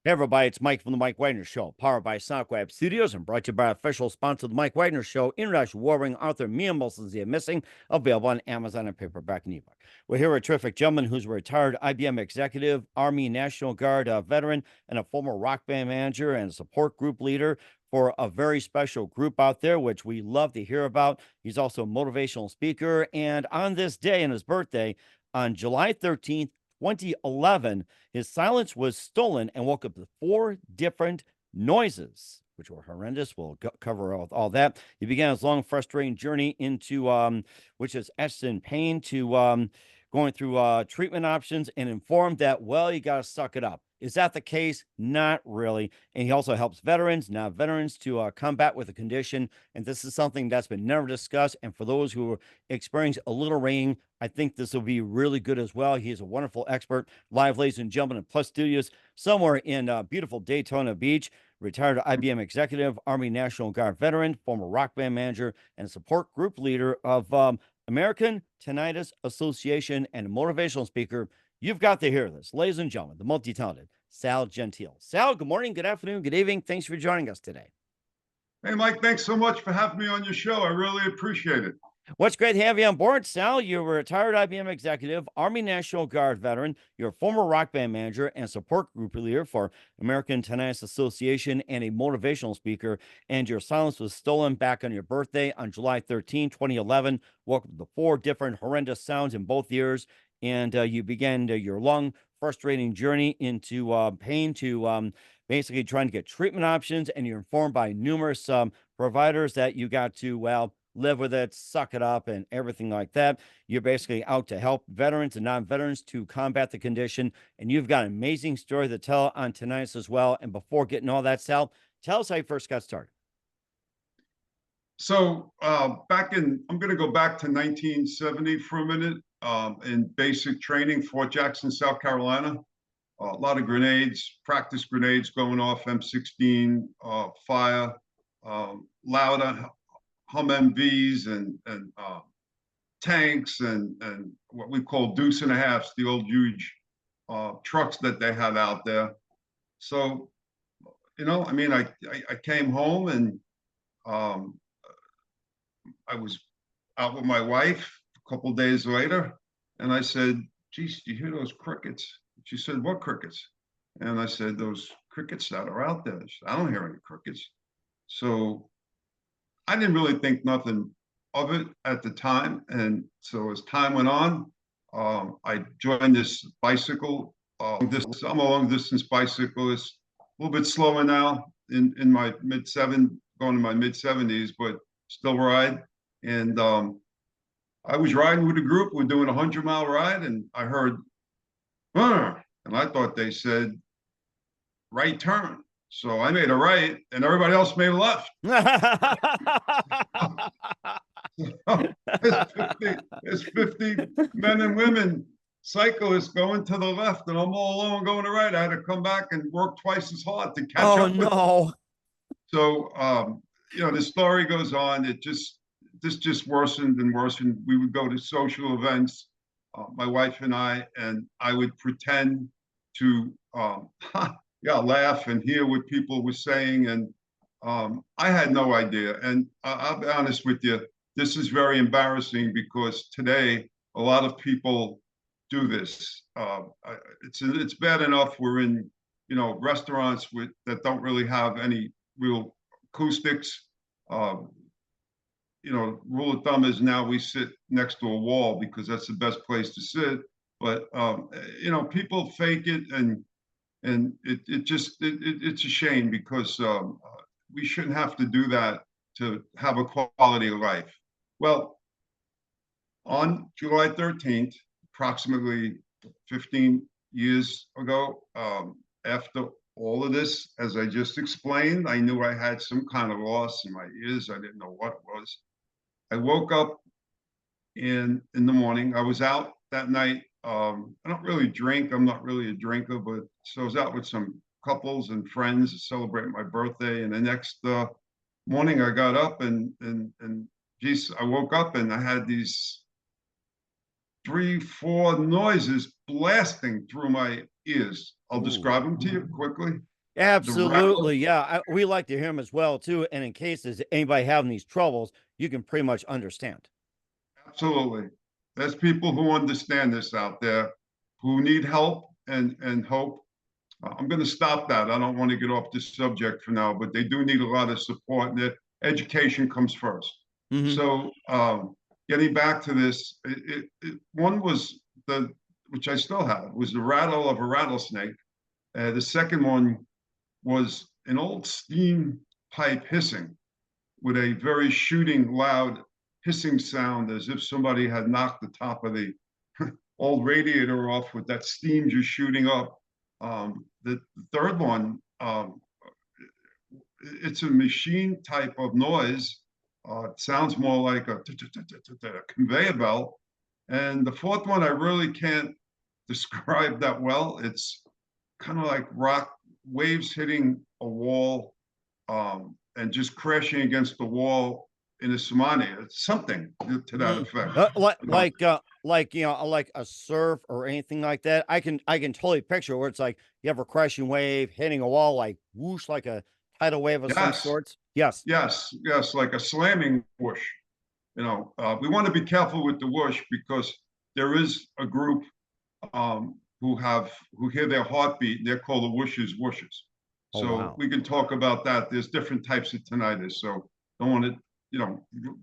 Hey everybody, it's Mike from the Mike Wagner Show, powered by SoundCloud Studios and brought to you by official sponsor of the Mike Wagner Show, international warring author Mia Molson's The Missing, available on Amazon and paperback and ebook. We're here with a terrific gentleman who's a retired IBM executive, Army National Guard veteran, and a former rock band manager and support group leader for a very special group out there, which we love to hear about. He's also a motivational speaker, and on this day, on his birthday, on July 13th, 2011, his silence was stolen and woke up to four different noises, which were horrendous. We'll cover all that. He began his long, frustrating journey into, which is etched in pain, to going through treatment options and informed that, well, you got to suck it up. Is that the case? Not really. And he also helps veterans, not veterans, to combat with a condition. And this is something that's been never discussed. And for those who are experiencing a little ringing, I think this will be really good as well. He is a wonderful expert. Live, ladies and gentlemen, in Plus Studios, somewhere in beautiful Daytona Beach. Retired IBM executive, Army National Guard veteran, former rock band manager, and support group leader of American Tinnitus Association, and a motivational speaker. You've got to hear this, ladies and gentlemen, the multi-talented Sal Gentile. Sal, good morning, good afternoon, good evening. Thanks for joining us today. Hey, Mike, thanks so much for having me on your show. I really appreciate it. Well, it's great to have you on board, Sal. You're a retired IBM executive, Army National Guard veteran. You're a former rock band manager and support group leader for American Tinnitus Association and a motivational speaker. And your silence was stolen back on your birthday on July 13, 2011. Welcome to the four different horrendous sounds in both ears. And you began your long, frustrating journey into pain, to basically trying to get treatment options. And you're informed by numerous providers that you got to, well, live with it, suck it up, and everything like that. You're basically out to help veterans and non-veterans to combat the condition. And you've got an amazing story to tell on tinnitus as well. And before getting all that, Sal, tell us how you first got started. So I'm going to go back to 1970 for a minute. In basic training, Fort Jackson, South Carolina. A lot of grenades, practice grenades going off, M16, fire, loud Humvees and tanks and what we call deuce and a halves, the old huge trucks that they had out there. So, I mean, I came home and I was out with my wife a couple of days later, and I said, geez, do you hear those crickets? She said, what crickets? And I said, those crickets that are out there. She said, I don't hear any crickets. So I didn't really think nothing of it at the time. And so as time went on, I joined this bicycle. I'm a long distance bicyclist, a little bit slower now in my going to my mid 70s, but still ride. And I was riding with a group. We're doing a 100-mile ride, and I heard, and I thought they said right turn. So I made a right, and everybody else made a left. There's 50 men and women cyclists going to the left, and I'm all alone going to the right. I had to come back and work twice as hard to catch up. Oh, no. So, the story goes on. This just worsened and worsened. We would go to social events, my wife and I would pretend to laugh and hear what people were saying. And I had no idea. And I'll be honest with you, this is very embarrassing because today a lot of people do this. It's bad enough we're in, restaurants that don't really have any real acoustics. Rule of thumb is now we sit next to a wall because that's the best place to sit. But people fake it, and it's a shame because we shouldn't have to do that to have a quality of life. Well, on July 13th, approximately 15 years ago, after all of this, as I just explained, I knew I had some kind of loss in my ears. I didn't know what it was. I woke up in the morning. I was out that night. I don't really drink. I'm not really a drinker, but so I was out with some couples and friends to celebrate my birthday. And the next morning, I got up and geez, I woke up and I had these 3-4 noises blasting through my ears. I'll describe them to you quickly. The rattle. Absolutely. Yeah. We like to hear them as well, too. And in cases anybody having these troubles, you can pretty much understand. Absolutely. There's people who understand this out there, who need help and hope. I'm going to stop that. I don't want to get off this subject for now, but they do need a lot of support, and their education comes first. Hmm. So, getting back to this, one was the, which I still have, was the rattle of a rattlesnake. The second one was an old steam pipe hissing with a very shooting, loud hissing sound, as if somebody had knocked the top of the old radiator off with that steam just shooting up. The third one, it's a machine type of noise. It sounds more like a conveyor belt. And the fourth one, I really can't describe that well. It's kind of like rock waves hitting a wall, and just crashing against the wall in a tsunami. It's something to that Mm. effect. Like, You know, like a surf or anything like that. I can totally picture where it's like you have a crashing wave hitting a wall, like whoosh, like a tidal wave of some yes, sorts. Yes. yes, like a slamming whoosh. We want to be careful with the whoosh because there is a group, who hear their heartbeat, and they're called the whooshes. Oh So wow. we can talk about that. There's different types of tinnitus. So don't want to,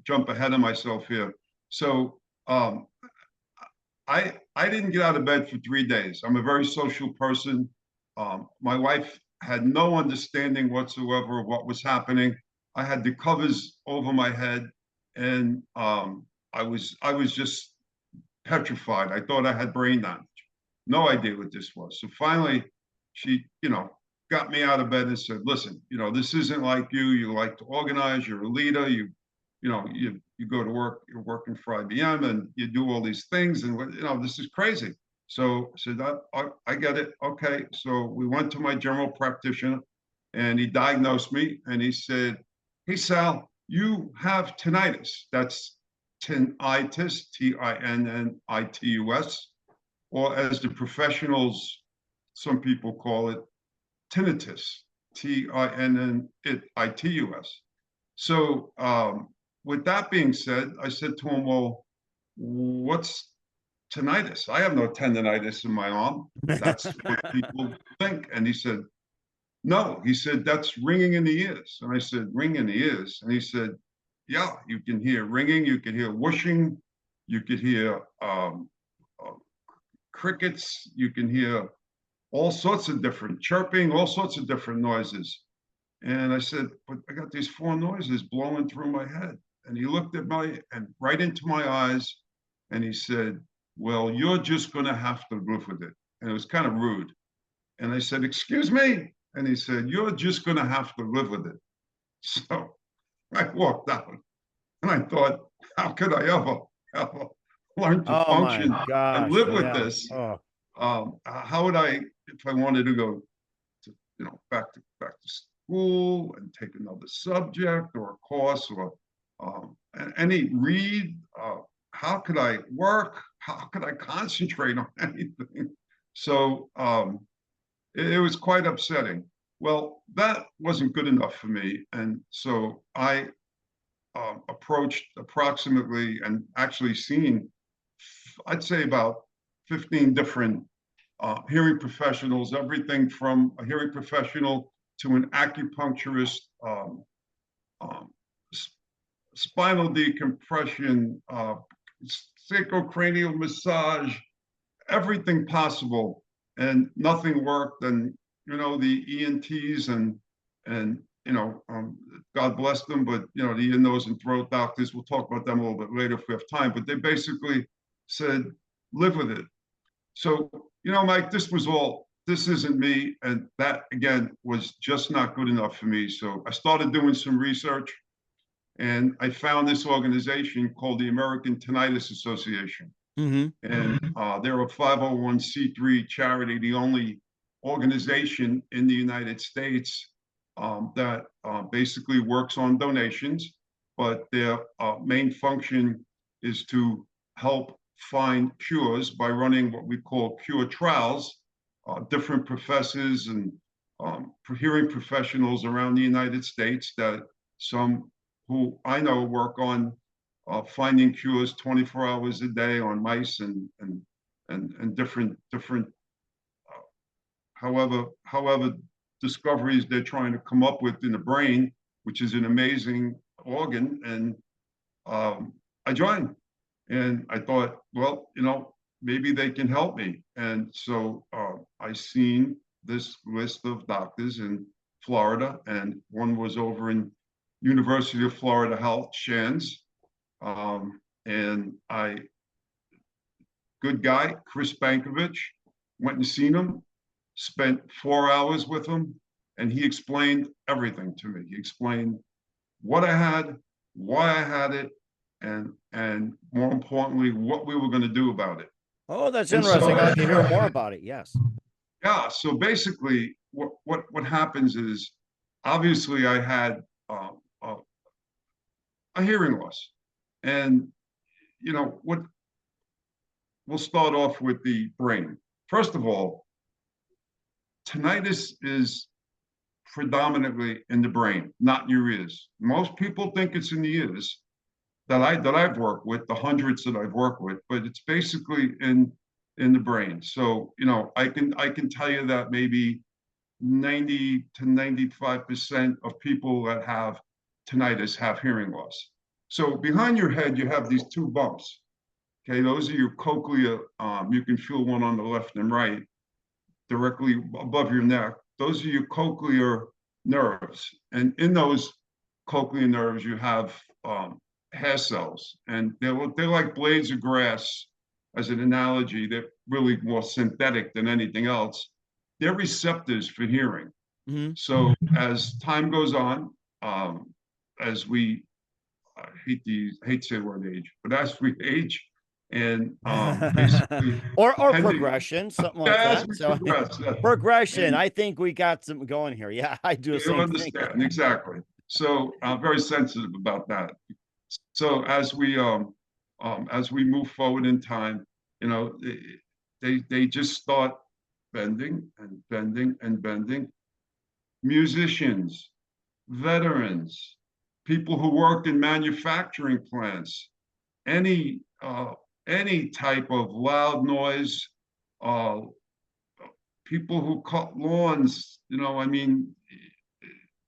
jump ahead of myself here. So I didn't get out of bed for 3 days. I'm a very social person. My wife had no understanding whatsoever of what was happening. I had the covers over my head, and I was just petrified. I thought I had brain damage. No idea what this was. So finally, she, got me out of bed and said, "Listen, this isn't like you. You like to organize. You're a leader. You go to work. You're working for IBM, and you do all these things. And this is crazy." So I said, I get it. Okay. So we went to my general practitioner, and he diagnosed me, and he said, "Hey, Sal, you have tinnitus. That's tinnitus, tinnitus, or as the professionals, some people call it, tinnitus, tinnitus." So, with that being said, I said to him, "Well, what's tinnitus? I have no tendonitis in my arm. That's what people think." And he said, "No." He said, "That's ringing in the ears." And I said, "Ring in the ears?" And he said, "Yeah, you can hear ringing, you can hear whooshing, you could hear uh, crickets, you can hear all sorts of different chirping, all sorts of different noises." And I said, "But I got these four noises blowing through my head." And he looked at my and right into my eyes, and he said, "Well, you're just going to have to live with it." And it was kind of rude. And I said, "Excuse me?" And he said, "You're just going to have to live with it." So I walked out, and I thought, how could I ever learn to Oh my function and gosh. live with Yeah. this? Oh. How would I, if I wanted to go to, back to school and take another subject or a course, or any read? How could I work? How could I concentrate on anything? So it was quite upsetting. Well, that wasn't good enough for me, and so I approached approximately and actually seen, I'd say about 15 different hearing professionals, everything from a hearing professional to an acupuncturist, um, spinal decompression, sacrocranial massage, everything possible, and nothing worked. And the ENTs and God bless them, but the ear, nose, and throat doctors. We'll talk about them a little bit later if we have time. But they basically said, "Live with it." So Mike, this isn't me, and that again was just not good enough for me. So I started doing some research, and I found this organization called the American Tinnitus Association. Hmm. And they're a 501c3 charity, the only organization in the United States that basically works on donations, but their main function is to help find cures by running what we call cure trials. Different professors and hearing professionals around the United States, that some who I know work on finding cures 24 hours a day on mice and different however discoveries they're trying to come up with in the brain, which is an amazing organ. And I joined, and I thought, well, maybe they can help me. And so I seen this list of doctors in Florida, and one was over in University of Florida Health, Shands. And good guy, Chris Bankovich, went and seen him, spent 4 hours with him, and he explained everything to me. He explained what I had, why I had it, and more importantly, what we were going to do about it. Oh, that's And so, interesting. I'd like to hear more about it. Yes. yeah. So basically, what happens is, obviously, I had a hearing loss, and what we'll start off with the brain. First of all, tinnitus is predominantly in the brain, not your ears. Most people think it's in the ears that I've worked with, the hundreds that I've worked with, but it's basically in the brain. So I can tell you that maybe 90 to 95% of people that have tinnitus have hearing loss. So behind your head, you have these two bumps. Okay, those are your cochlea. You can feel one on the left and right, directly above your neck. Those are your cochlear nerves. And in those cochlear nerves, you have hair cells. And they're like blades of grass, as an analogy. They're really more synthetic than anything else. They're receptors for hearing. Mm-hmm. So as time goes on, as we I hate to say the word age, but as we age, and basically or pending, progression, something like as that. we So progress, progression. and I think we got something going here. Yeah, I do the you same thing. understand exactly. So I'm very sensitive about that. So as we move forward in time, they just start bending and bending and bending. Musicians, veterans, people who worked in manufacturing plants, any any type of loud noise, uh, people who cut lawns, I mean,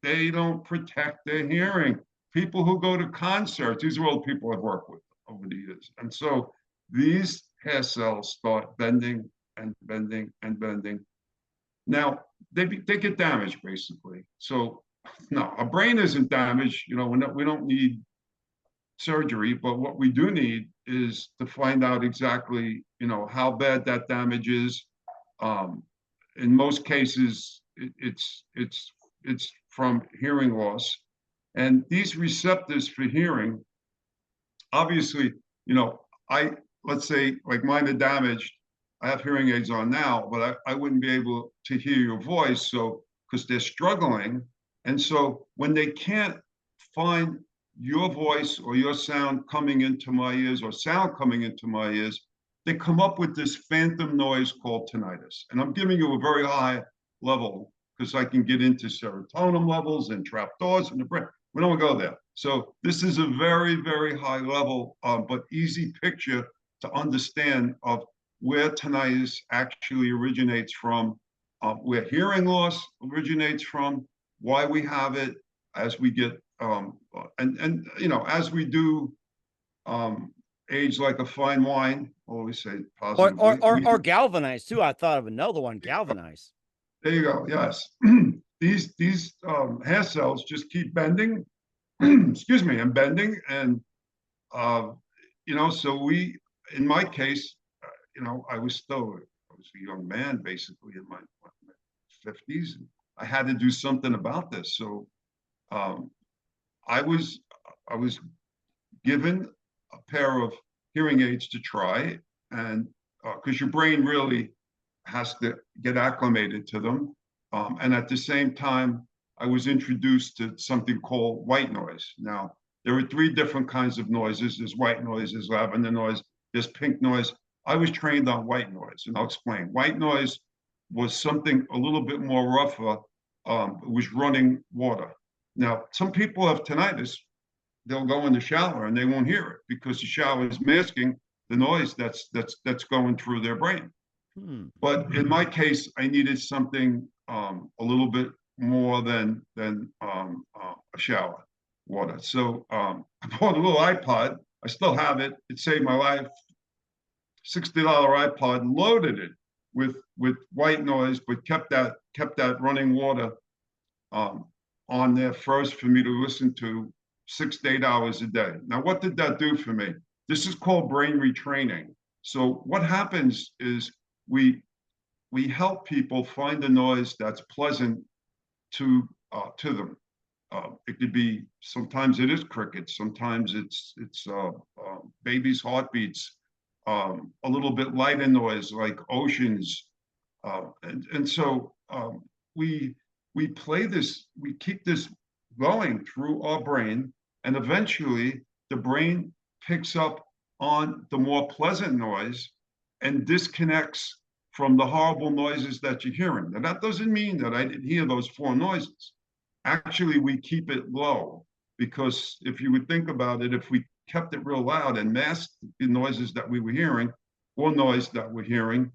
they don't protect their hearing. People who go to concerts, these are all people I've worked with over the years. And so these hair cells start bending and bending and bending. Now, they get damaged, basically. So, no, our brain isn't damaged. We don't need surgery, but what we do need is to find out exactly, how bad that damage is. In most cases, it's from hearing loss, and these receptors for hearing, obviously, I let's say like mine are damaged. I have hearing aids on now, but I wouldn't be able to hear your voice, so because they're struggling, and so when they can't find your voice or your sound coming into my ears or sound coming into my ears, they come up with this phantom noise called tinnitus. And I'm giving you a very high level because I can get into serotonin levels and trapdoors in the brain. We don't go there. So this is a very, very high level, but easy picture to understand of where tinnitus actually originates from, where hearing loss originates from, why we have it as we get as we do age like a fine wine, always say positively. Or galvanized too. I thought of another one, galvanized. There you go. Yes. These hair cells just keep bending, excuse me, and bending. And, so in my case, I was a young man, basically in my 50s. And I had to do something about this. So I was given a pair of hearing aids to try, and because your brain really has to get acclimated to them. And at the same time, I was introduced to something called white noise. Now, there are three different kinds of noises. There's white noise, there's lavender noise, there's pink noise. I was trained on white noise, and I'll explain. White noise was something a little bit more rougher it was running water. Now, some people have tinnitus. They'll go in the shower and they won't hear it because the shower is masking the noise that's going through their brain. Hmm. But in my case, I needed something a little bit more than a shower water. So I bought a little iPod. I still have it. It saved my life. $60 iPod, loaded it with white noise, but kept that running water on there first for me to listen to 6 to 8 hours a day. Now, what did that do for me? This is called brain retraining. So what happens is we help people find a noise that's pleasant to them. It could be, sometimes it is crickets, sometimes it's baby's heartbeats, a little bit lighter noise like oceans, and so we play this, we keep this going through our brain, and eventually the brain picks up on the more pleasant noise and disconnects from the horrible noises that you're hearing. Now, that doesn't mean that I didn't hear those four noises. Actually, we keep it low because if you would think about it, if we kept it real loud and masked the noises that we were hearing or noise that we're hearing,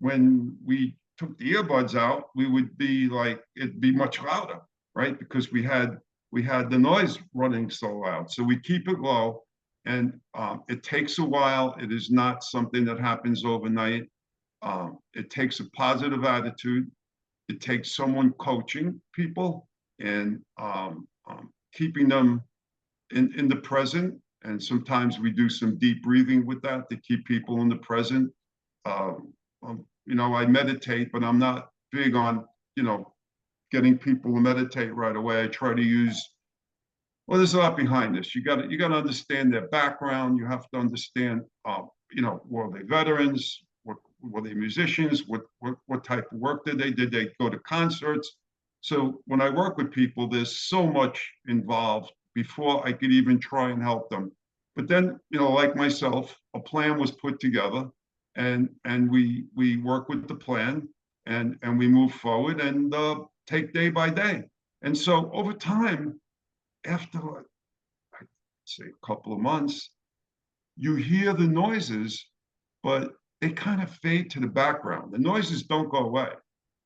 when we took the earbuds out, we would be like, it'd be much louder, right? Because we had the noise running so loud. So we keep it low, and it takes a while. It is not something that happens overnight. It takes a positive attitude. It takes someone coaching people and keeping them in the present. And sometimes we do some deep breathing with that to keep people in the present. I meditate, but I'm not big on, getting people to meditate right away. I try to use, well, there's a lot behind this. You got to understand their background. You have to understand, were they veterans? Were they musicians? What type of work did they? Did they go to concerts? So when I work with people, there's so much involved before I could even try and help them. But then, like myself, a plan was put together, and we work with the plan, and we move forward and take day by day. And so over time, after I'd say a couple of months, you hear the noises, but they kind of fade to the background. The noises don't go away,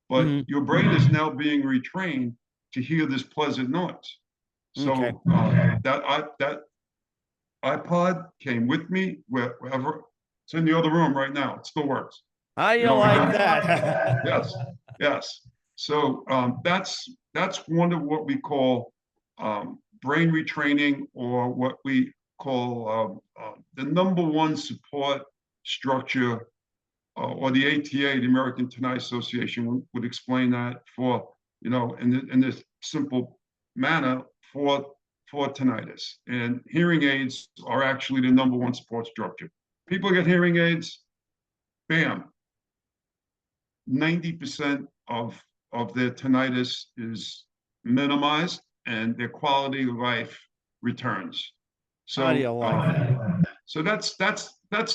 but Mhm. your brain is now being retrained to hear this pleasant noise. Okay. So that iPod came with me wherever. It's in the other room right now. It still works. How You you know, like that? yes, yes. So that's one of what we call brain retraining, or what we call the number one support structure, or the ATA, the American Tinnitus Association, would explain that for, in this simple manner, for tinnitus. And hearing aids are actually the number one support structure. People get hearing aids, bam, 90% of their tinnitus is minimized and their quality of life returns. How do you So, like that? so that's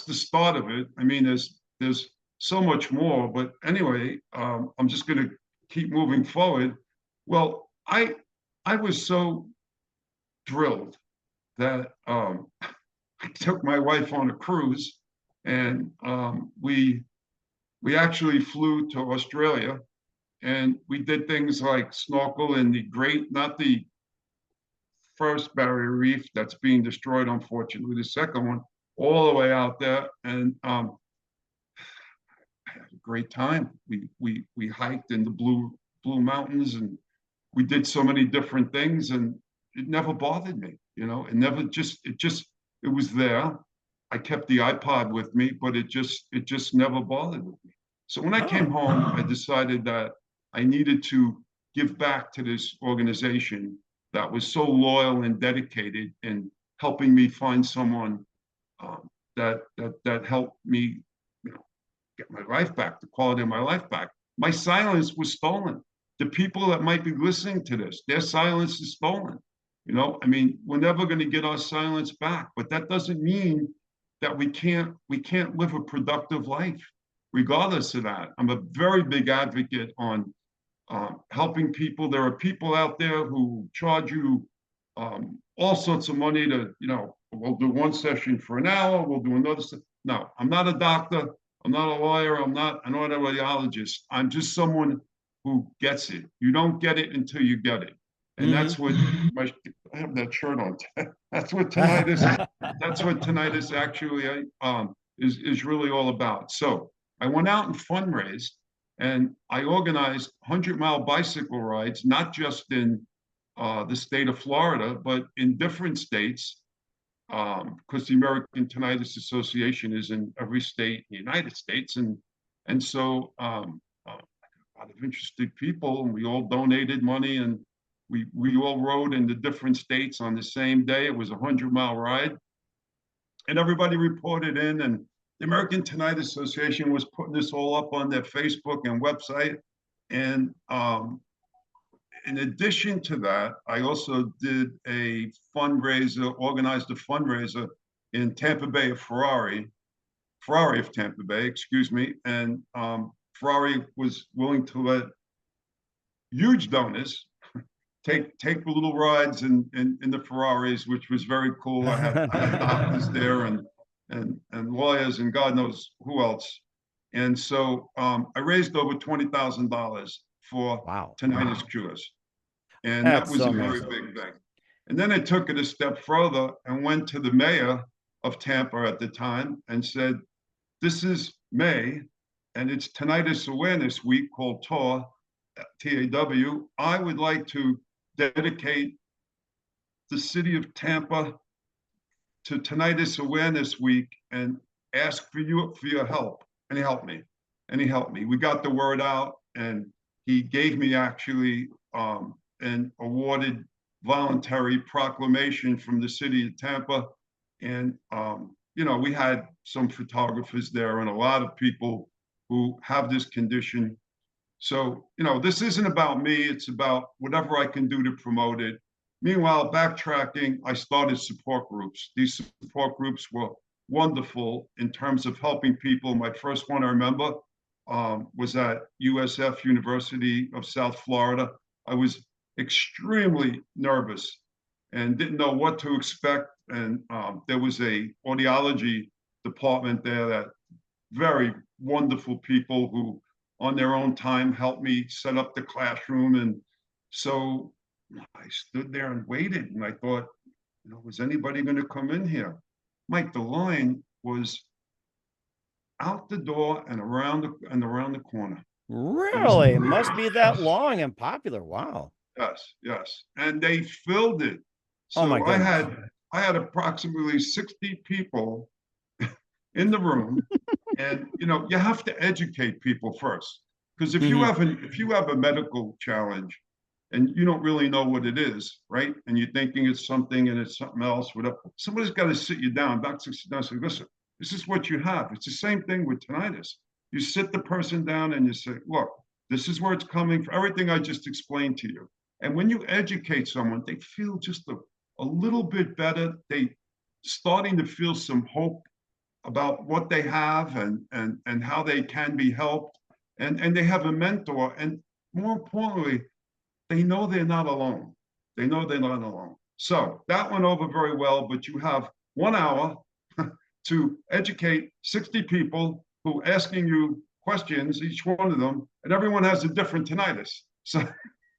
the start of it. I mean, there's so much more, but anyway, I'm just going to keep moving forward. Well, I was so thrilled that I took my wife on a cruise, and we actually flew to Australia, and we did things like snorkel in the not the first barrier reef that's being destroyed, unfortunately, the second one, all the way out there, and I had a great time. We hiked in the Blue Mountains, and we did so many different things, and it never bothered me. It was there. I kept the iPod with me, but it just never bothered me. So when I came Oh, home, I decided that I needed to give back to this organization that was so loyal and dedicated in helping me find someone that helped me, get my life back, the quality of my life back. My silence was stolen. The people that might be listening to this, their silence is stolen. I mean, we're never going to get our silence back, but that doesn't mean that we can't live a productive life regardless of that. I'm a very big advocate on helping people. There are people out there who charge you all sorts of money to, we'll do one session for an hour, we'll do another. No, I'm not a doctor. I'm not a lawyer. I'm not an audiologist. I'm just someone who gets it. You don't get it until you get it. And that's what I have that shirt on. That's what tinnitus, that's what tinnitus actually is really all about. So I went out and fundraised, and I organized 100-mile bicycle rides, not just in the state of Florida, but in different states, because the American Tinnitus Association is in every state in the United States. And so a lot of interested people, and we all donated money, and we all rode in the different states on the same day. It was a 100-mile ride, and everybody reported in, and the American Tinnitus Association was putting this all up on their Facebook and website. And in addition to that, I also did a fundraiser, organized a fundraiser in Tampa Bay of Ferrari of Tampa Bay, excuse me. And Ferrari was willing to let huge donors take little rides in the Ferraris, which was very cool. I had doctors there and lawyers and God knows who else. And so I raised over $20,000 for tinnitus cures. And that was a very big thing. And then I took it a step further and went to the mayor of Tampa at the time and said, this is May, and it's Tinnitus Awareness Week called TAW, T-A-W. I would like to dedicate the city of Tampa to Tinnitus Awareness Week and ask for your help. And he helped me. We got the word out, and he gave me actually an awarded voluntary proclamation from the city of Tampa. And, we had some photographers there and a lot of people who have this condition. So, this isn't about me. It's about whatever I can do to promote it. Meanwhile, backtracking, I started support groups. These support groups were wonderful in terms of helping people. My first one I remember was at USF, University of South Florida. I was extremely nervous and didn't know what to expect. And there was a audiology department there that very wonderful people who on their own time helped me set up the classroom. And so I stood there and waited, and I thought, was anybody going to come in here? Mike, the line was out the door and around the corner. Really? It must be that long and popular. Wow. Yes. And they filled it. So my goodness. I had approximately 60 people in the room. And you have to educate people first. Because if you have a medical challenge and you don't really know what it is, right? And you're thinking it's something and it's something else, whatever, somebody's got to sit you down, doctor sit down and say, listen, this is what you have. It's the same thing with tinnitus. You sit the person down and you say, look, this is where it's coming from, everything I just explained to you. And when you educate someone, they feel just a little bit better. They starting to feel some hope about what they have and how they can be helped. And they have a mentor. And more importantly, they know they're not alone. So that went over very well, but you have 1 hour to educate 60 people who asking you questions, each one of them, and everyone has a different tinnitus. So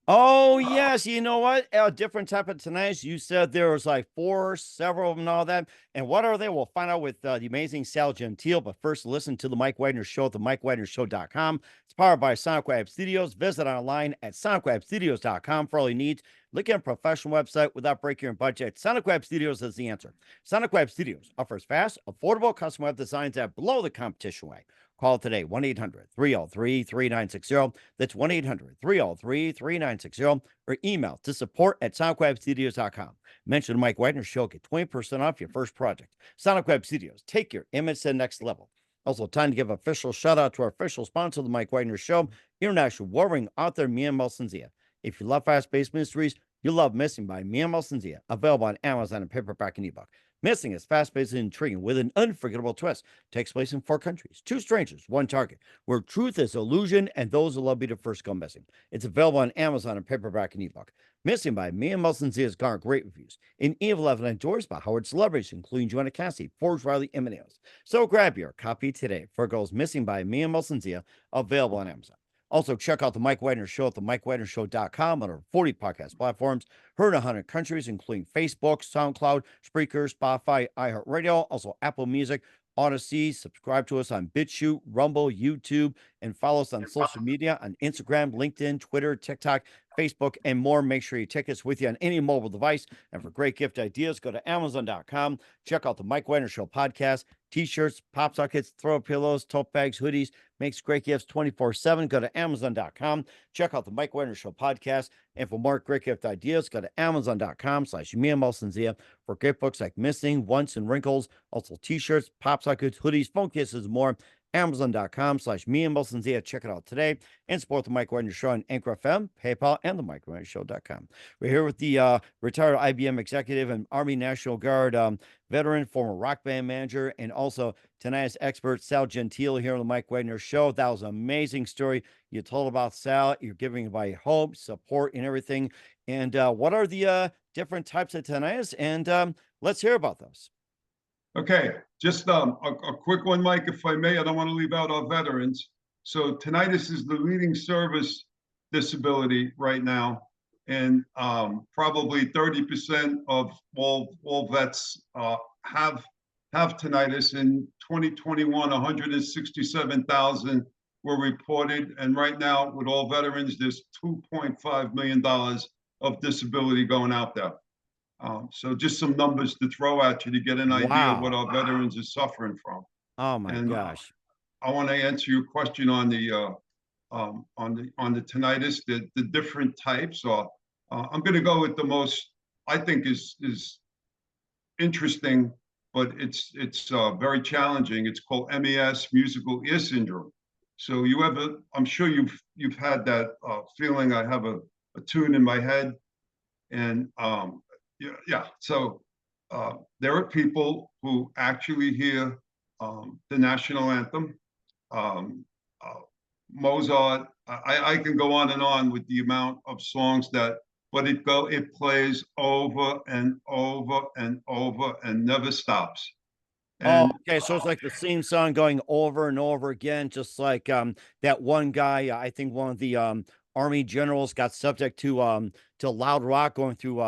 oh, yes. You know what? A different type of tinnitus. You said there was like 4, several of them and all that. And what are they? We'll find out with the amazing Sal Gentile. But first, listen to the Mike Wagner Show at the MikeWagnerShow.com. It's powered by Sonic Web Studios. Visit online at SonicWebStudios.com for all your needs. Look at a professional website without breaking your budget. Sonic Web Studios is the answer. Sonic Web Studios offers fast, affordable custom web designs that blow the competition away. Call today, 1-800-303-3960. That's 1-800-303-3960. Or email to support@sonicwebstudios.com. Mention the Mike Wagner Show. Get 20% off your first project. Sonic Web Studios. Take your image to the next level. Also, time to give official shout out to our official sponsor of the Mike Wagner Show, international warring author Mia Melsensia. If you love fast-paced mysteries, you love Missing by Mia Melsensia. Available on Amazon and paperback and ebook. Missing is fast-paced and intriguing with an unforgettable twist. Takes place in 4 countries, 2 strangers, one target, where truth is illusion and those who love be the first go missing. It's available on Amazon in paperback and ebook. Missing by Mia Melson Z has garnered great reviews. In Evil Evan endorsed by Howard celebrities, including Joanna Cassidy, Forbes Riley, and many others. So grab your copy today for Goes Missing by Mia Melson Z, available on Amazon. Also, check out The Mike Wagner Show at themikewagnershow.com on over 40 podcast platforms, heard in 100 countries, including Facebook, SoundCloud, Spreaker, Spotify, iHeartRadio, also Apple Music, Odyssey. Subscribe to us on BitChute, Rumble, YouTube, and follow us on social media on Instagram, LinkedIn, Twitter, TikTok, Facebook, and more. Make sure you take us with you on any mobile device. And for great gift ideas, go to Amazon.com. Check out the Mike Wagner Show podcast, t-shirts, pop sockets, throw pillows, tote bags, hoodies. Makes great gifts 24/7. Go to Amazon.com. Check out the Mike Wagner Show podcast. And for more great gift ideas, go to Amazon.com/Mia for great books like Missing, Once, and Wrinkles. Also t-shirts, pop sockets, hoodies, phone cases, and more. Amazon.com/Mia Check it out today and support the Mike Wagner Show on Anchor FM, PayPal, and the MikeWagnerShow.com. We're here with the retired IBM executive and Army National Guard veteran, former rock band manager, and also tinnitus expert Sal Gentile here on the Mike Wagner Show. That was an amazing story you told about Sal. You're giving by hope, support, and everything. And what are the different types of tinnitus? And let's hear about those. Okay, just a quick one, Mike, if I may. I don't want to leave out our veterans. So tinnitus is the leading service disability right now, and probably 30% of all vets have tinnitus. In 2021, 167,000 were reported, and right now, with all veterans, there's $2.5 million of disability going out there. So just some numbers to throw at you to get an idea of what our veterans are suffering from. Oh my gosh! I want to answer your question on the tinnitus. The different types are. I'm going to go with the most I think is interesting, but it's very challenging. It's called MES, musical ear syndrome. So I'm sure you've had that feeling. I have a tune in my head, and yeah. So there are people who actually hear the national anthem, Mozart. I can go on and on with the amount of songs but it plays over and over and over and never stops. And okay. So it's like the same song going over and over again, just like that one guy. I think one of the Army generals got subject to loud rock going through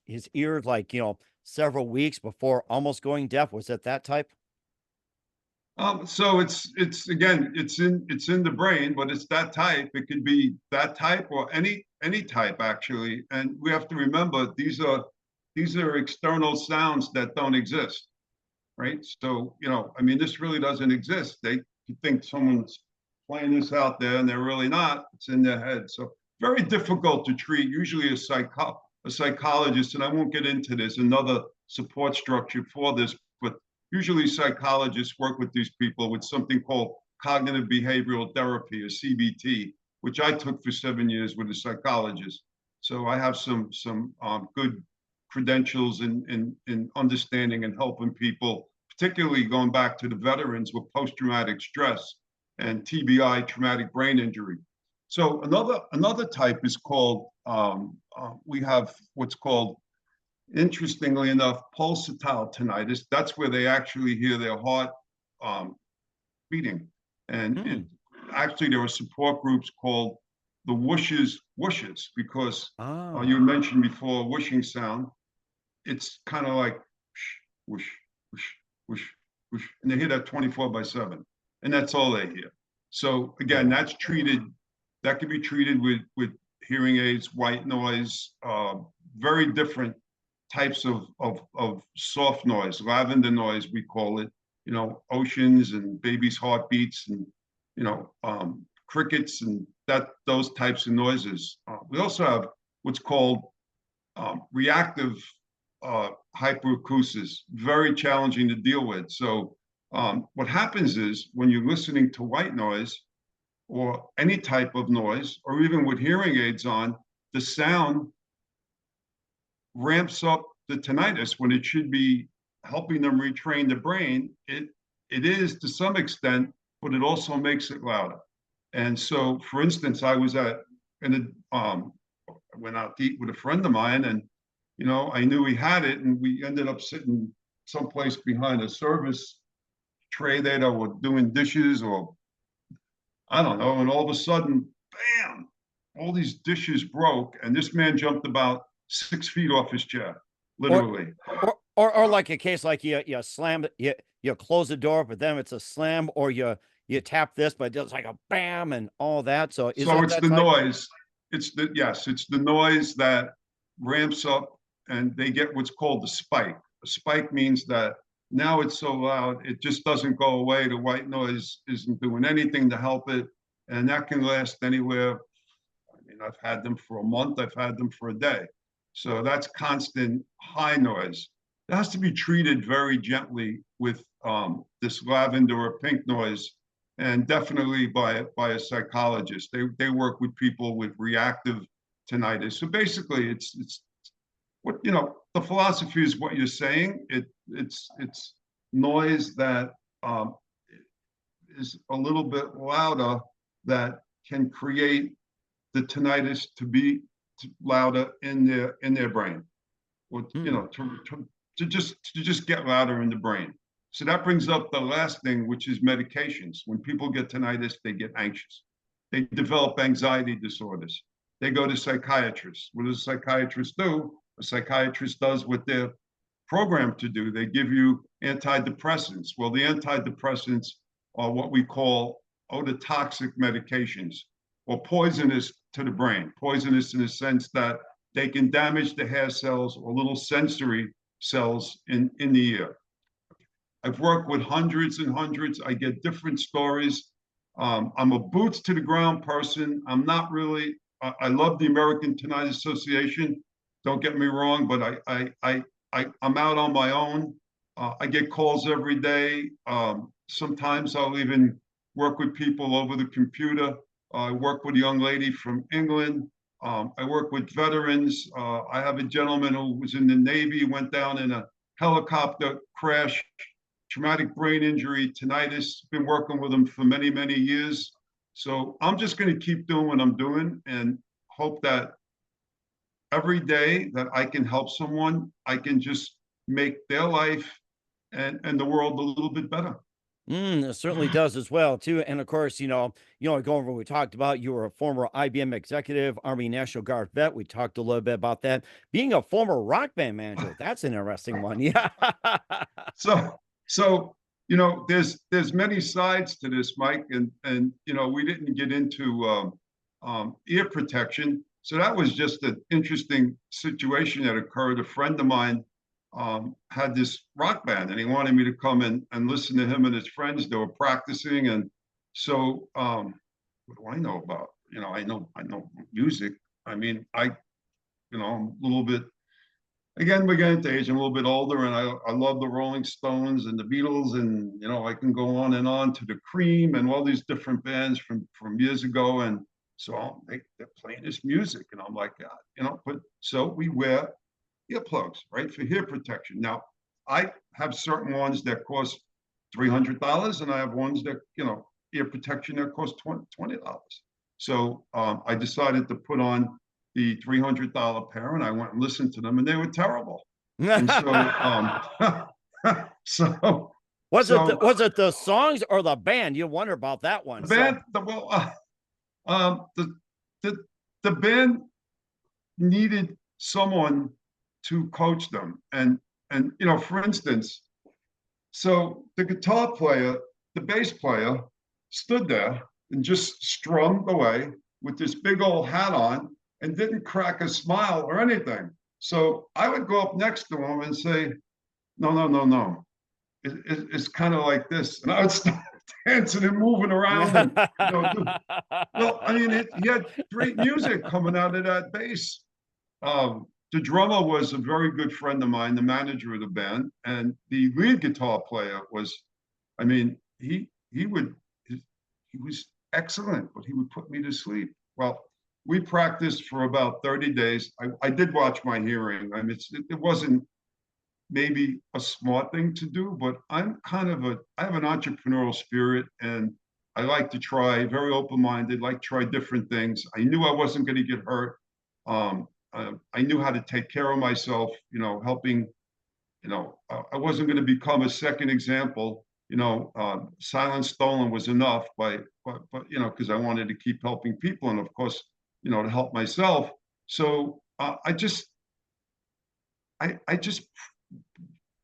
his ears, like several weeks before almost going deaf. Was it that type? So it's again, it's in the brain, but it's that type. It could be that type or any type actually. And we have to remember these are external sounds that don't exist, right? So I mean, this really doesn't exist. You think someone's playing this out there, and they're really not. It's in their head. So very difficult to treat. Usually a psychologist, and I won't get into this, another support structure for this, but usually psychologists work with these people with something called cognitive behavioral therapy, or CBT, which I took for 7 years with a psychologist. So I have some good credentials in understanding and helping people, particularly going back to the veterans with post-traumatic stress and TBI, traumatic brain injury. So another type is called, we have what's called, interestingly enough, pulsatile tinnitus. That's where they actually hear their heart beating. And actually there are support groups called the whooshes, because you mentioned before whooshing sound. It's kind of like whoosh, whoosh, whoosh, whoosh, and they hear that 24/7, and that's all they hear. So again, that can be treated with hearing aids, white noise, very different types of soft noise, lavender noise, we call it, oceans and babies' heartbeats and, crickets and those types of noises. We also have what's called reactive hyperacusis, very challenging to deal with. So what happens is when you're listening to white noise or any type of noise, or even with hearing aids on, the sound ramps up the tinnitus when it should be helping them retrain the brain, it is to some extent, but it also makes it louder. And so, for instance, I was I went out to eat with a friend of mine, and I knew he had it, and we ended up sitting someplace behind a service tray there that were doing dishes, or I don't know, and all of a sudden, bam, all these dishes broke, and this man jumped about 6 feet off his chair, Or literally. or like a case like you slam you close the door, but then it's a slam, or you tap this, but it's like a bam and all that. So is So that it's that the type? noise. It's the noise that ramps up, and they get what's called the spike. A spike means that now it's so loud, it just doesn't go away. The white noise isn't doing anything to help it. And that can last anywhere. I mean, I've had them for a month, I've had them for a day. So that's constant high noise. It has to be treated very gently with this lavender or pink noise, and definitely by a psychologist. They work with people with reactive tinnitus. So basically, it's what the philosophy is what you're saying. It's noise that is a little bit louder, that can create the tinnitus to be louder in their brain, or Hmm. to just get louder in the brain. So that brings up the last thing, which is medications. When people get tinnitus, they get anxious. They develop anxiety disorders. They go to psychiatrists. What does a psychiatrist do? A psychiatrist does what they're programmed to do. They give you antidepressants. Well, the antidepressants are what we call ototoxic medications, or poisonous to the brain. Poisonous in the sense that they can damage the hair cells or little sensory cells in the ear. I've worked with hundreds and hundreds. I get different stories. I'm a boots to the ground person. I'm not really. I love the American Tinnitus Association. Don't get me wrong, but I'm out on my own. I get calls every day. Sometimes I'll even work with people over the computer. I work with a young lady from England. I work with veterans. I have a gentleman who was in the Navy, went down in a helicopter crash, traumatic brain injury, tinnitus. Been working with him for many, many years. So I'm just going to keep doing what I'm doing, and hope that every day that I can help someone, I can just make their life and the world a little bit better. It certainly does as well too. And of course, going over what we talked about, you were a former IBM executive, Army National Guard vet. We talked a little bit about that. Being a former rock band manager, that's an interesting one. Yeah. So, there's many sides to this, Mike, and we didn't get into ear protection. So that was just an interesting situation that occurred. A friend of mine had this rock band, and he wanted me to come and listen to him and his friends. They were practicing, and so what do I know about? I know music. I mean, I'm a little bit. Again, we're getting to age. I'm a little bit older, and I love the Rolling Stones and the Beatles, and I can go on to the Cream and all these different bands from years ago. And so they're playing this music, and I'm like, but so we wear earplugs, right, for ear protection. Now, I have certain ones that cost $300, and I have ones that, ear protection that cost $20. So I decided to put on the $300 pair, and I went and listened to them, and they were terrible. And so, so, so Was it the songs or the band? You wonder about that one. the So band, the well, the the the band needed someone to coach them, and for instance, so the guitar player, the bass player, stood there and just strummed away with this big old hat on, and didn't crack a smile or anything. So I would go up next to him and say, no, no, no, no. It's kind of like this. And I would start dancing and moving around, and, well, I mean, he had great music coming out of that bass. The drummer was a very good friend of mine, the manager of the band, and the lead guitar player was, I mean, he was excellent, but he would put me to sleep. Well, we practiced for about 30 days. I did watch my hearing. I mean, it wasn't maybe a smart thing to do, but I have an entrepreneurial spirit, and I like to try, very open-minded, like try different things. I knew I wasn't going to get hurt. I knew how to take care of myself, helping, I wasn't going to become a second example. Silent Stolen was enough because I wanted to keep helping people, and of course, to help myself. So I just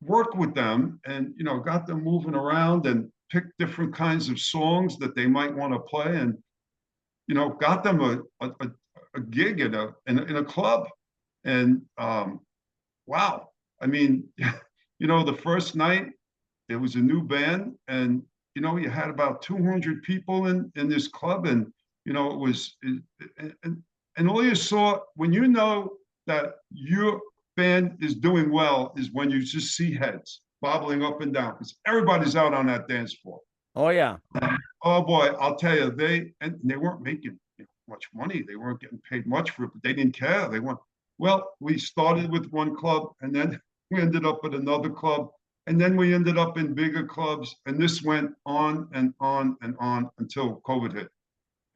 worked with them, and got them moving around and picked different kinds of songs that they might want to play, and got them a gig in a club. And wow, I mean, the first night it was a new band, and you had about 200 people in this club, and it was and all you saw when that your band is doing well is when you just see heads bobbling up and down, because everybody's out on that dance floor. Oh yeah. Oh boy, I'll tell you, they weren't making much money. They weren't getting paid much for it, but they didn't care. They weren't. Well, we started with one club, and then we ended up at another club, and then we ended up in bigger clubs, and this went on and on and on until COVID hit,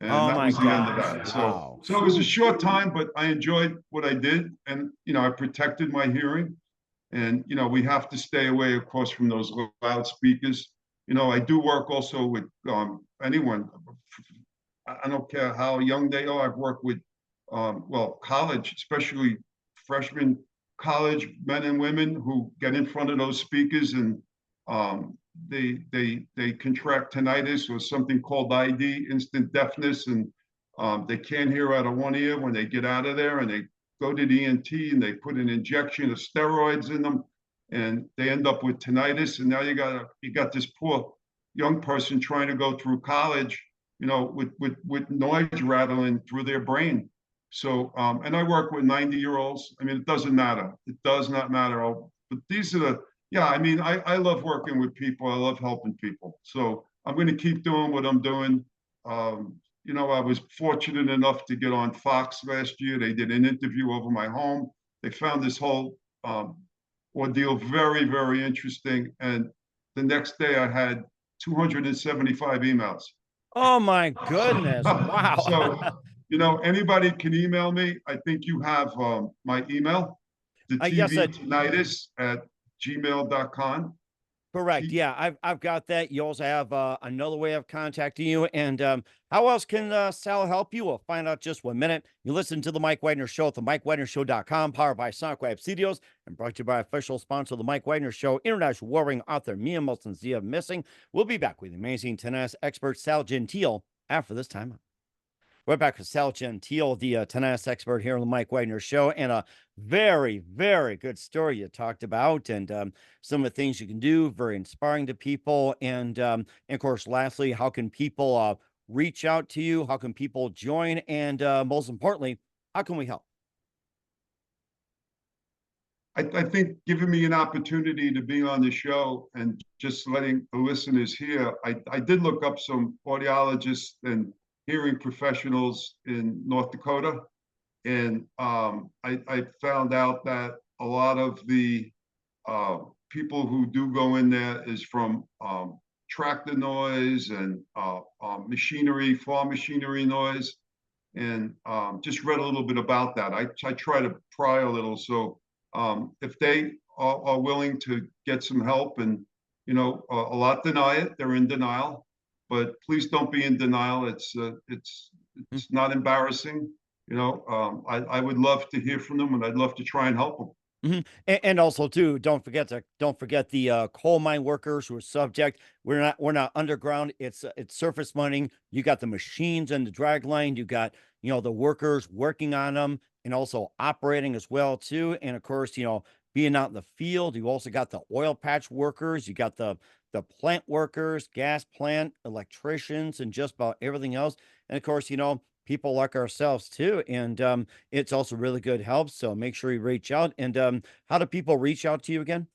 and Oh that my was the end of gosh. that. Wow. So it was a short time, but I enjoyed what I did, and I protected my hearing, and we have to stay away, of course, from those loudspeakers. I do work also with anyone. I don't care how young they are. I've worked with, college, especially freshman college men and women who get in front of those speakers, and they contract tinnitus or something called ID, instant deafness, and they can't hear out of one ear when they get out of there, and they go to the ENT and they put an injection of steroids in them, and they end up with tinnitus. And now you got this poor young person trying to go through college, with noise rattling through their brain. So, and I work with 90-year-olds. I mean, it doesn't matter. It does not matter. But these are yeah, I mean, I love working with people. I love helping people. So I'm going to keep doing what I'm doing. I was fortunate enough to get on Fox last year. They did an interview over my home. They found this whole ordeal very, very interesting. And the next day I had 275 emails. Oh my goodness. Wow. So, anybody can email me. I think you have my email, the Yes, TV tinnitus at gmail.com. correct. Yeah, I've got that. You also have another way of contacting you. And how else can Sal help you? We'll find out just 1 minute. You listen to the Mike Wagner Show at the MikeWagnerShow.com, powered by SonicWeb Studios, and brought to you by official sponsor of the Mike Wagner Show, international warring author Mia Molson's The Missing. We'll be back with the amazing tennis expert Sal Gentile after this time. We're back with Sal Gentile, the tennis expert here on the Mike Wagner Show, and a very, very good story you talked about, and some of the things you can do, very inspiring to people. And of course, lastly, how can people reach out to you? How can people join? And most importantly, how can we help? I think giving me an opportunity to be on the show and just letting the listeners hear, I did look up some audiologists and hearing professionals in North Dakota. And I found out that a lot of the people who do go in there is from tractor noise and machinery, farm machinery noise. And just read a little bit about that. I try to pry a little. So if they are willing to get some help, and a lot deny it, they're in denial, but please don't be in denial. It's not embarrassing. I would love to hear from them, and I'd love to try and help them. And also too, don't forget the coal mine workers who are subject. We're not underground. It's surface mining. You got the machines and the drag line. You got the workers working on them and also operating as well too. And of course, being out in the field, you also got the oil patch workers. You got the plant workers, gas plant, electricians, and just about everything else. And of course, people like ourselves too. And it's also really good help. So make sure you reach out. And how do people reach out to you again?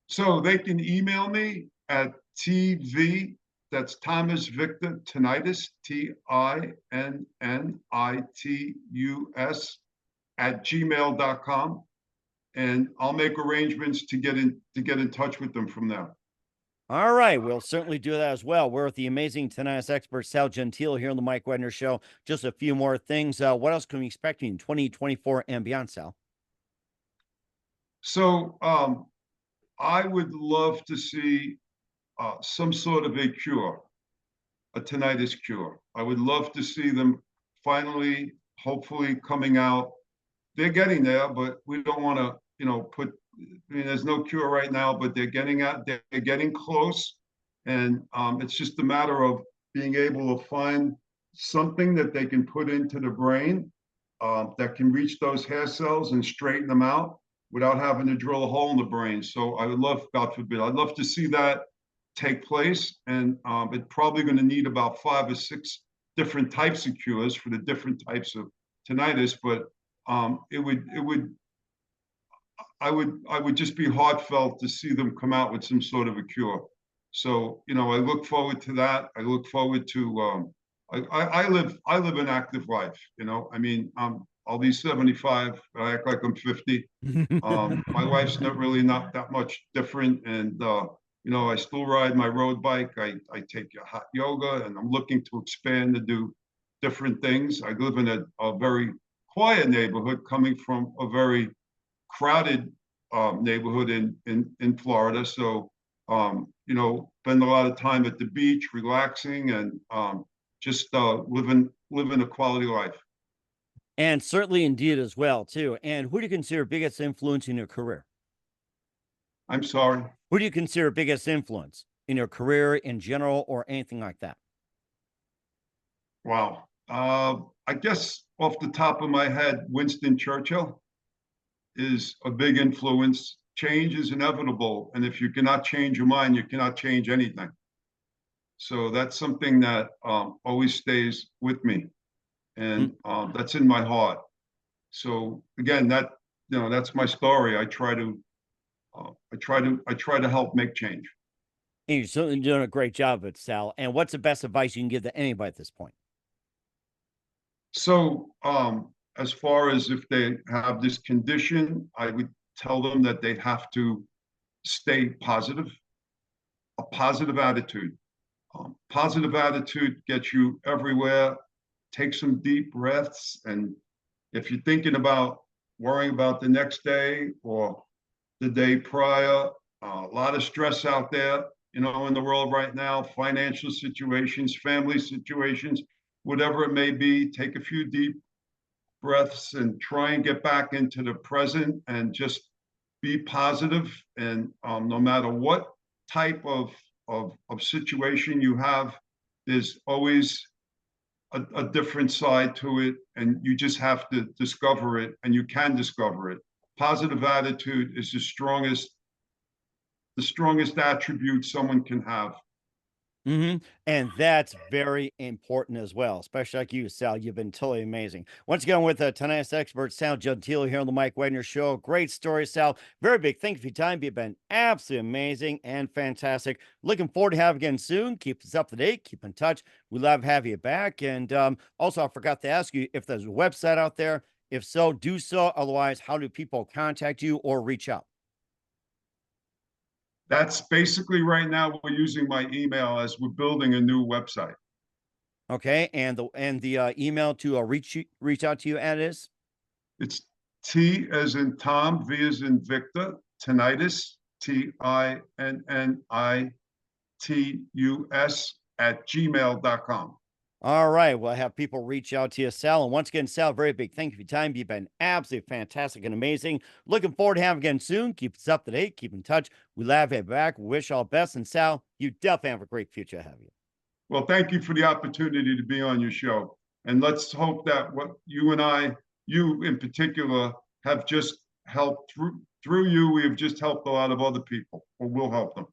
So they can email me at TV, that's Thomas Victor Tinnitus, TINNITUS at gmail.com. and I'll make arrangements to get in touch with them from there. All right, we'll certainly do that as well. We're with the amazing tinnitus expert Sal Gentile here on the Mike Wagner Show. Just a few more things. What else can we expect in 2024 and beyond, Sal? So I would love to see some sort of a cure, a tinnitus cure. I would love to see them finally, hopefully, coming out. They're getting there, but we don't want to, put. I mean, there's no cure right now, but they're getting out. They're getting close, and it's just a matter of being able to find something that they can put into the brain that can reach those hair cells and straighten them out without having to drill a hole in the brain. So I would love, God forbid, I'd love to see that take place. And it's probably going to need about 5 or 6 different types of cures for the different types of tinnitus. But I would just be heartfelt to see them come out with some sort of a cure. So, I look forward to that. I look forward to, I live an active life, I mean, I'll be 75, I act like I'm 50. My life's not that much different. And, I still ride my road bike. I take hot yoga, and I'm looking to expand to do different things. I live in a very quiet neighborhood, coming from a very crowded neighborhood in Florida. So, spend a lot of time at the beach, relaxing, and just living a quality life. And certainly indeed as well, too. And who do you consider biggest influence in your career? I'm sorry. Who do you consider biggest influence in your career in general or anything like that? Wow. I guess off the top of my head, Winston Churchill is a big influence. Change is inevitable. And if you cannot change your mind, you cannot change anything. So that's something that always stays with me. And that's in my heart. So again, that's my story. I try to help make change. And you're certainly doing a great job of it, Sal. And what's the best advice you can give to anybody at this point? So as far as if they have this condition, I would tell them that they have to stay positive, a positive attitude. Positive attitude gets you everywhere. Take some deep breaths. And if you're thinking about worrying about the next day or the day prior, a lot of stress out there, in the world right now, financial situations, family situations, whatever it may be, take a few deep breaths and try and get back into the present and just be positive. And no matter what type of situation you have, there's always a different side to it, and you just have to discover it, and you can discover it. Positive attitude is the strongest attribute someone can have. And that's very important as well, especially like you, Sal. You've been totally amazing. Once again, with tonight's expert, Sal Gentile, here on the Mike Wagner Show. Great story, Sal. Very big thank you for your time. You've been absolutely amazing and fantastic. Looking forward to having you again soon. Keep us up to date. Keep in touch. We love to have you back. And also, I forgot to ask you if there's a website out there. If so, do so. Otherwise, how do people contact you or reach out? That's basically right now we're using my email as we're building a new website. Okay, and the email to reach out to you at is It's T as in Tom, V as in Victor, tinnitus, TINNITUS @gmail.com. all right. Well, I have people reach out to you, Sal. And once again, Sal, very big thank you for your time. You've been absolutely fantastic and amazing. Looking forward to having you again soon. Keep us up to date. Keep in touch. We love you back. We wish all best. And Sal, you definitely have a great future ahead of you. Well, thank you for the opportunity to be on your show. And let's hope that what you and you in particular, have just helped through you. We have just helped a lot of other people, or will help them.